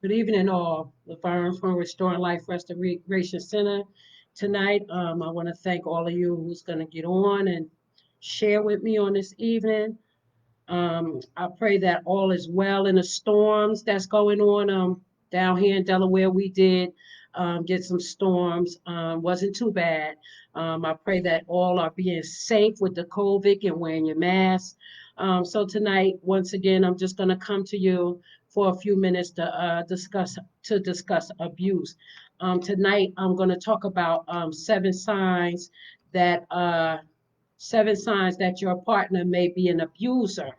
Good evening, all. Laverne from Restoring Life Restoration Center. Tonight, I want to thank all of you who's going to get on and share with me on this evening. I pray that all is well in the storms that's going on down here in Delaware. We did get some storms. Wasn't too bad. I pray that all are being safe with the COVID and wearing your mask. So tonight, once again, I'm just going to come to you for a few minutes to discuss abuse. Tonight, I'm going to talk about that seven signs that your partner may be an abuser.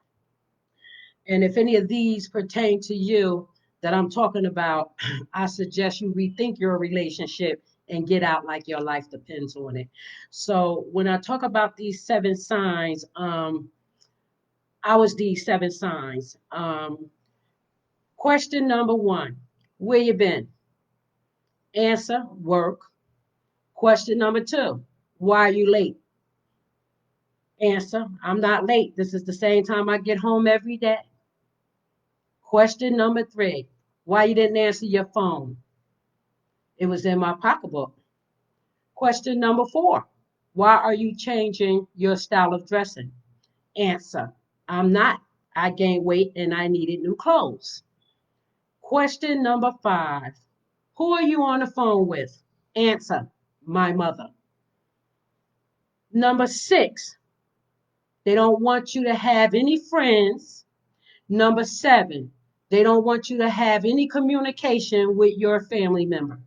And if any of these pertain to you that I'm talking about, I suggest you rethink your relationship and get out like your life depends on it. So when I talk about these seven signs, I was these seven signs. Question number one, where you been? Answer, work. Question number two, why are you late? Answer, I'm not late. This is the same time I get home every day. Question number three, why you didn't answer your phone? It was in my pocketbook. Question number four, why are you changing your style of dressing? Answer, I'm not. I gained weight and I needed new clothes. Question number five, who are you on the phone with? Answer, my mother. Number six, they don't want you to have any friends. Number seven, they don't want you to have any communication with your family member.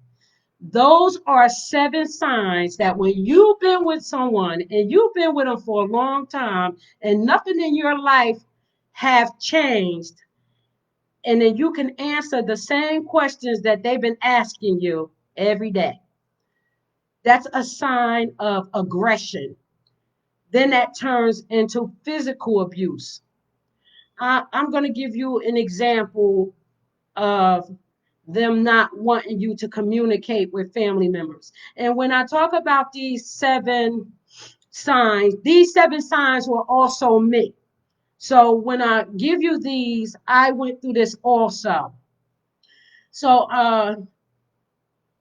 Those are seven signs that when you've been with someone and you've been with them for a long time and nothing in your life have changed, and then you can answer the same questions that they've been asking you every day. That's a sign of aggression. Then that turns into physical abuse. I'm going to give you an example of them not wanting you to communicate with family members. And when I talk about these seven signs were also me. So when I give you these, I went through this also. So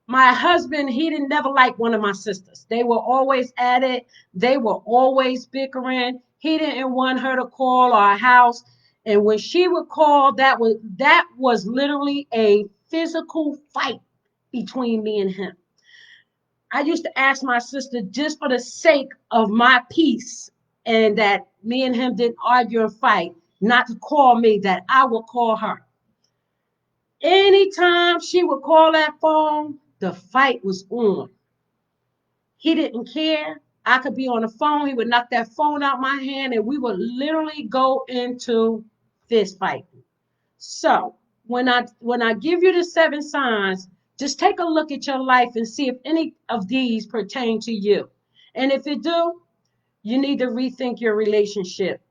my husband, he didn't never like one of my sisters. They were always at it. They were always bickering. He didn't want her to call our house. And when she would call, that was literally a physical fight between me and him. I used to ask my sister just for the sake of my peace and that me and him didn't argue and fight, not to call me, that I would call her. Anytime she would call that phone, the fight was on. He didn't care. I could be on the phone. He would knock that phone out my hand and we would literally go into fist fighting. So when I give you the seven signs, just take a look at your life and see if any of these pertain to you. And if it do, you need to rethink your relationship.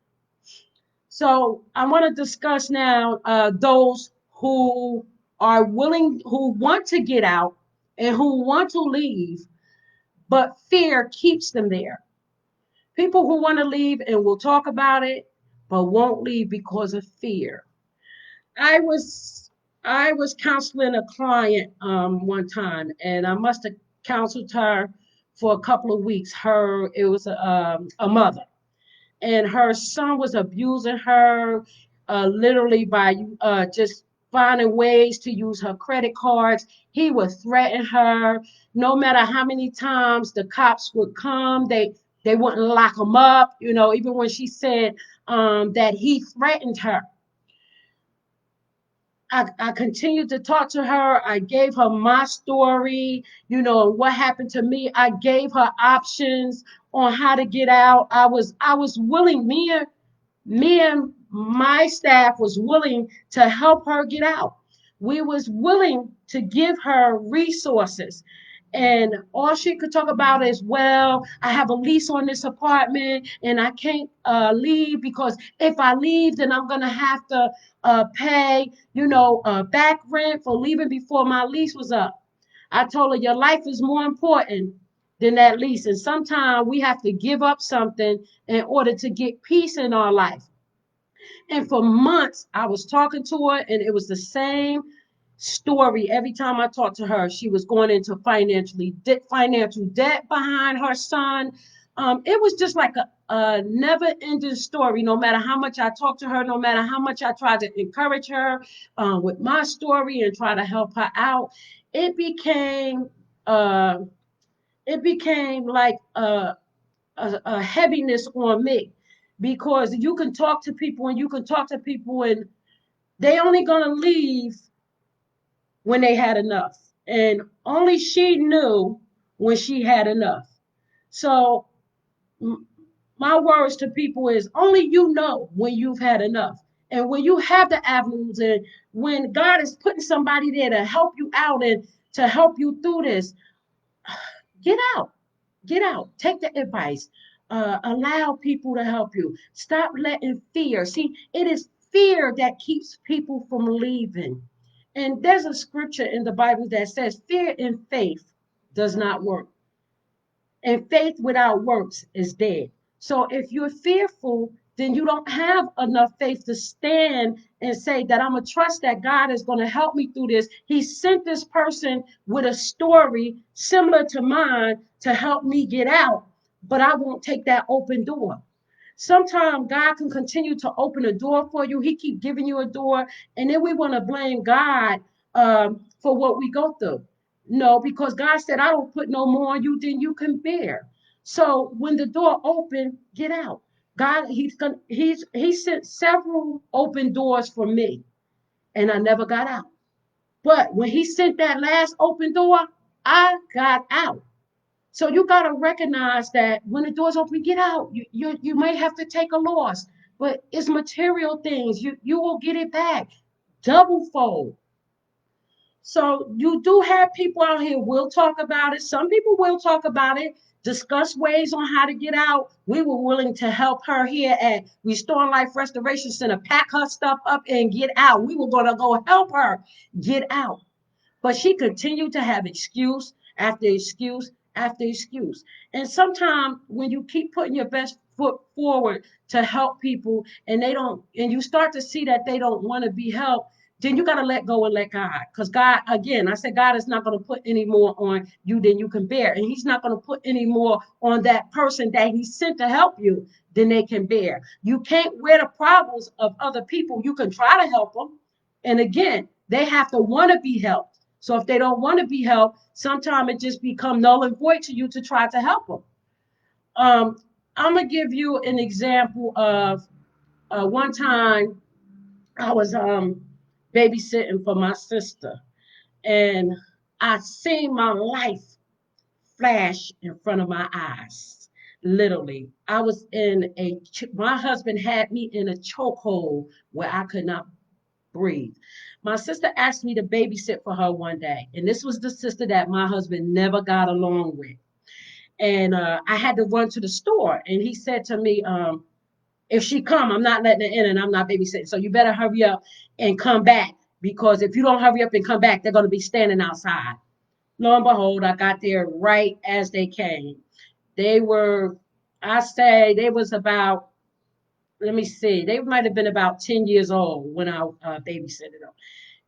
So I want to discuss now those who are willing, who want to get out and who want to leave, but fear keeps them there. People who want to leave and will talk about it, but won't leave because of fear. I was I was counseling a client one time, and I must have counseled her for a couple of weeks. It was a mother, and her son was abusing her, literally by just finding ways to use her credit cards. He would threaten her. No matter how many times the cops would come, they wouldn't lock him up. Even when she said that he threatened her, I continued to talk to her. I gave her my story, what happened to me. I gave her options on how to get out. I was willing, me and my staff was willing to help her get out. We was willing to give her resources. And all she could talk about is, well, I have a lease on this apartment and I can't leave because if I leave, then I'm going to have to pay, back rent for leaving before my lease was up. I told her, your life is more important than that lease. And sometimes we have to give up something in order to get peace in our life. And for months, I was talking to her, and it was the story. Every time I talked to her, she was going into financial debt behind her son. It was just like a never-ending story. No matter how much I talked to her, no matter how much I tried to encourage her with my story and try to help her out, it became uh, it became like a heaviness on me, because you can talk to people and you can talk to people and they only gonna leave when they had enough. And only she knew when she had enough. So my words to people is only you know when you've had enough. And when you have the avenues and when God is putting somebody there to help you out and to help you through this, get out. Get out. Take the advice. Allow people to help you. Stop letting fear. See, it is fear that keeps people from leaving. And there's a scripture in the Bible that says, fear and faith does not work. And faith without works is dead. So if you're fearful, then you don't have enough faith to stand and say that I'm going to trust that God is going to help me through this. He sent this person with a story similar to mine to help me get out, but I won't take that open door. Sometimes God can continue to open a door for you. He keep giving you a door, and then we want to blame God for what we go through. No, because God said, I don't put no more on you than you can bear. So when the door open, get out. God, he sent several open doors for me, and I never got out. But when he sent that last open door, I got out. So you got to recognize that when the doors open, get out. You may have to take a loss, but it's material things. You will get it back double fold. So you do have people out here will talk about it. Some people will talk about it, discuss ways on how to get out. We were willing to help her here at Restoring Life Restoration Center, pack her stuff up and get out. We were going to go help her get out. But she continued to have excuse after excuse after excuse. And sometimes when you keep putting your best foot forward to help people and they don't, and you start to see that they don't want to be helped, then you got to let go and let God. Because God, again, I said, God is not going to put any more on you than you can bear. And he's not going to put any more on that person that he sent to help you than they can bear. You can't wear the problems of other people. You can try to help them. And again, they have to want to be helped. So if they don't want to be helped, sometimes it just becomes null and void to you to try to help them. I'm gonna give you an example of one time I was babysitting for my sister, and I seen my life flash in front of my eyes. Literally, I was in my husband had me in a chokehold where I could not breathe. My sister asked me to babysit for her one day, and this was the sister that my husband never got along with. And I had to run to the store, and he said to me, "If she come, I'm not letting her in, and I'm not babysitting. So you better hurry up and come back, because if you don't hurry up and come back, they're going to be standing outside." Lo and behold, I got there right as they came. They were, I say, they was about, let me see, they might have been about 10 years old when I babysitted them.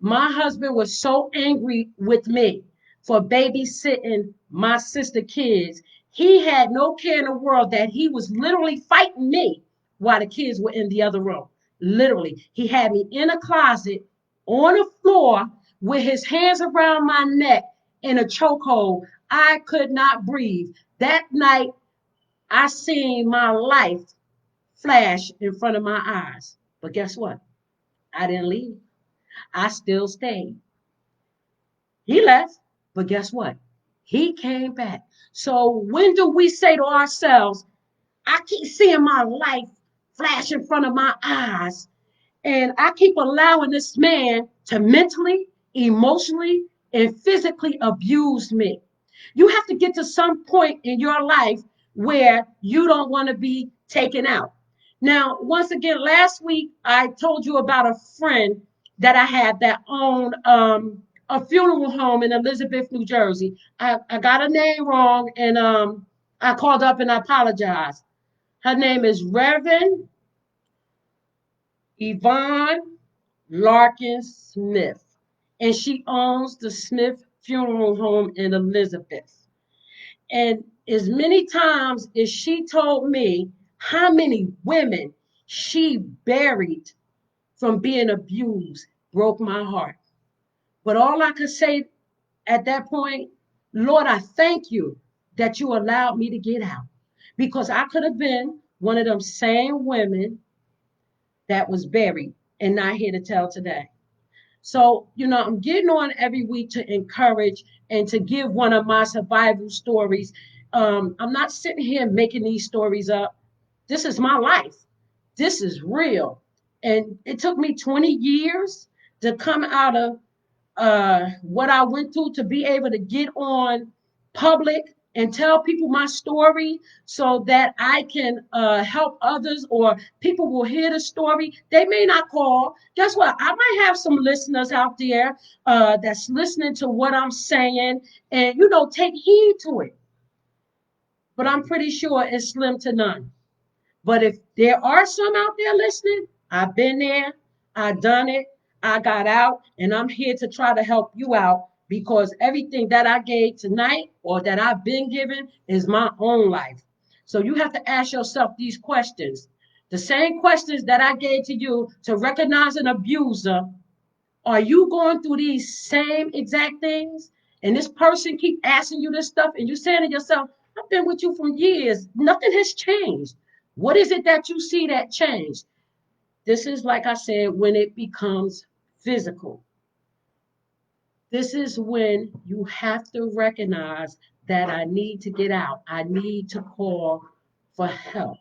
My husband was so angry with me for babysitting my sister kids. He had no care in the world that he was literally fighting me while the kids were in the other room. Literally, he had me in a closet on the floor with his hands around my neck in a chokehold. I could not breathe. That night, I seen my life flash in front of my eyes. But guess what? I didn't leave. I still stayed. He left, but guess what? He came back. So when do we say to ourselves, I keep seeing my life flash in front of my eyes, and I keep allowing this man to mentally, emotionally, and physically abuse me? You have to get to some point in your life where you don't want to be taken out. Now, once again, last week I told you about a friend that I had that owned a funeral home in Elizabeth, New Jersey. I got her name wrong, and I called up and I apologized. Her name is Reverend Yvonne Larkin Smith. and she owns the Smith Funeral Home in Elizabeth. And as many times as she told me how many women she buried from being abused, broke my heart. But all I could say at that point, Lord, I thank you that you allowed me to get out, because I could have been one of them same women that was buried and not here to tell today. So, I'm getting on every week to encourage and to give one of my survival stories. I'm not sitting here making these stories up. This is my life. This is real. And it took me 20 years to come out of what I went through, to be able to get on public and tell people my story so that I can help others, or people will hear the story. They may not call. Guess what? I might have some listeners out there that's listening to what I'm saying and, take heed to it. But I'm pretty sure it's slim to none. But if there are some out there listening, I've been there, I done it, I got out, and I'm here to try to help you out, because everything that I gave tonight or that I've been given is my own life. So you have to ask yourself these questions. The same questions that I gave to you to recognize an abuser. Are you going through these same exact things? And this person keep asking you this stuff, and you're saying to yourself, I've been with you for years. Nothing has changed. What is it that you see that changed? This is, like I said, when it becomes physical. This is when you have to recognize that I need to get out. I need to call for help.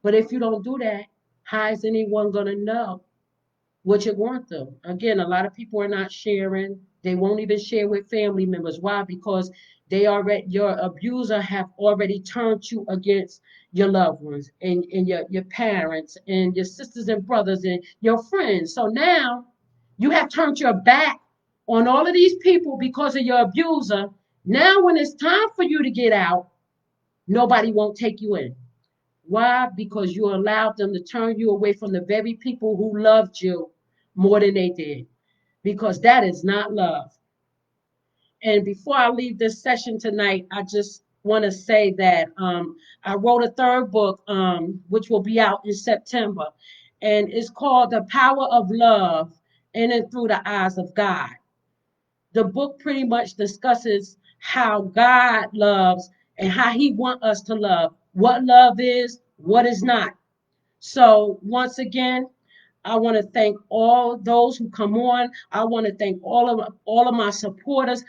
But if you don't do that, how is anyone going to know what you're going through? Again, a lot of people are not sharing. They won't even share with family members. Why? Because your abuser have already turned you against your loved ones and your parents and your sisters and brothers and your friends. So now you have turned your back on all of these people because of your abuser. Now when it's time for you to get out, nobody won't take you in. Why? Because you allowed them to turn you away from the very people who loved you more than they did. Because that is not love. And before I leave this session tonight, I just want to say that I wrote a third book, which will be out in September. And it's called The Power of Love In and Through the Eyes of God. The book pretty much discusses how God loves and how he wants us to love, what love is, what is not. So once again, I want to thank all those who come on. I want to thank all of my supporters.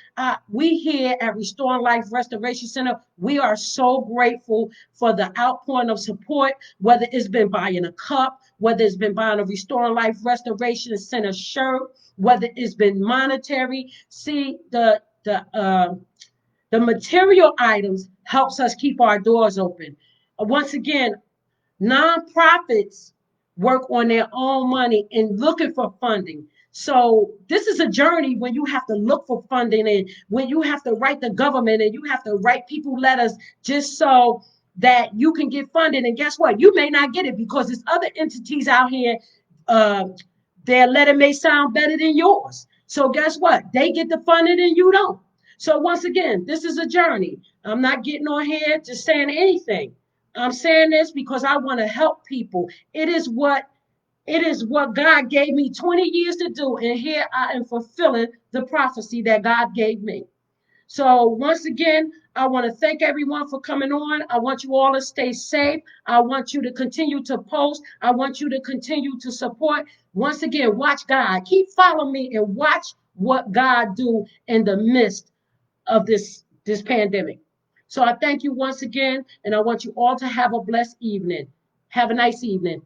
We here at Restoring Life Restoration Center, we are so grateful for the outpouring of support, whether it's been buying a cup, whether it's been buying a Restoring Life Restoration Center shirt, whether it's been monetary. See, the material items helps us keep our doors open. Once again, nonprofits work on their own money and looking for funding. So this is a journey when you have to look for funding, and when you have to write the government and you have to write people letters just so that you can get funding. And guess what? You may not get it because there's other entities out here. Uh, their letter may sound better than yours. So guess what? They get the funding and you don't. So once again, this is a journey. I'm not getting on here just saying anything. I'm saying this because I want to help people. It is what God gave me 20 years to do, and here I am fulfilling the prophecy that God gave me. So once again, I want to thank everyone for coming on. I want you all to stay safe. I want you to continue to post. I want you to continue to support. Once again, watch God. Keep following me and watch what God do in the midst of this pandemic. So I thank you once again, and I want you all to have a blessed evening. Have a nice evening.